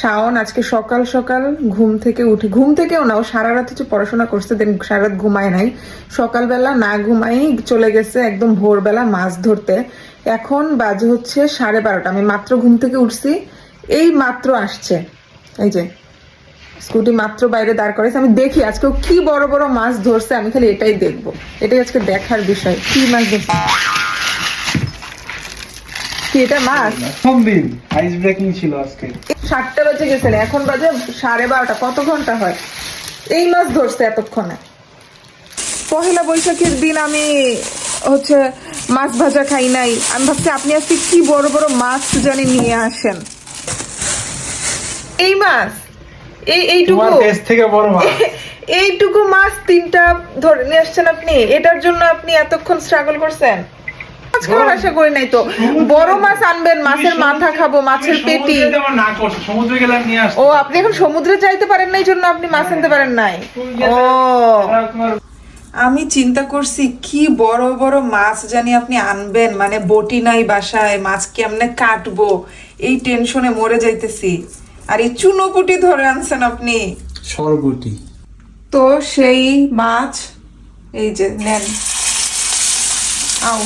শাওন আজকে সকাল সকাল ঘুম থেকে উঠে, ঘুম থেকেও না, ও সারা রাত হচ্ছে পড়াশোনা করছে, দেন সারা রাত ঘুমায় নাই। সকালবেলা না ঘুমাই চলে গেছে একদম ভোরবেলা মাছ ধরতে। এখন বাজে হচ্ছে 12:30, আমি মাত্র ঘুম থেকে উঠছি, এই মাত্র আসছে। এই যে স্কুটি মাত্র বাইরে দাঁড় করেছে, আমি দেখি আজকে ও কি বড় বড় মাছ ধরছে, আমি খালি এটাই দেখবো, এটাই আজকে দেখার বিষয়। কি মাছ ধরছে? কি এটা মাছ? প্রথম আইস ব্রেকিং ছিল আজকে। 7টা বাজে গেছেন, এখন বাজে 12:30, কত ঘন্টা হয়? এই মাছ ধরছে এতক্ষণে। পহেলা বৈশাখের দিন আমি হচ্ছে মাছ ভাজা খাই নাই, আমি ভাবছি আপনি আজকে কি বড় বড় মাছ জানি নিয়ে আসেন। এই মাছ, এইটুকু থেকে বড় মাছ, এইটুকু মাছ 3টা ধরে নিয়ে আসছেন আপনি, এটার জন্য আপনি এতক্ষণ স্ট্রাগল করছেন। মাছ খাওয়ার আশা করি নাই তো, বড় মাছ আনবেন, মাছের মাথা খাবো, মাছের পেটি। সমুদ্রে গেলাম নিয়ে আসতে। ও, আপনি এখন সমুদ্রে যাইতে পারেন নাই জন্য আপনি মাছ আনতে পারেন নাই। ও, আমি চিন্তা করছি কি বড় বড় মাছ জানি আপনি আনবেন, মানে বটি নাই বাসায়, মাছ কেমনে কাটবো এই টেনশনে মরে যাইতেছি। আর এই চুনোপুটি ধরে আনছেন আপনি, সরবটি। তো সেই মাছ এই যে নেন। আও।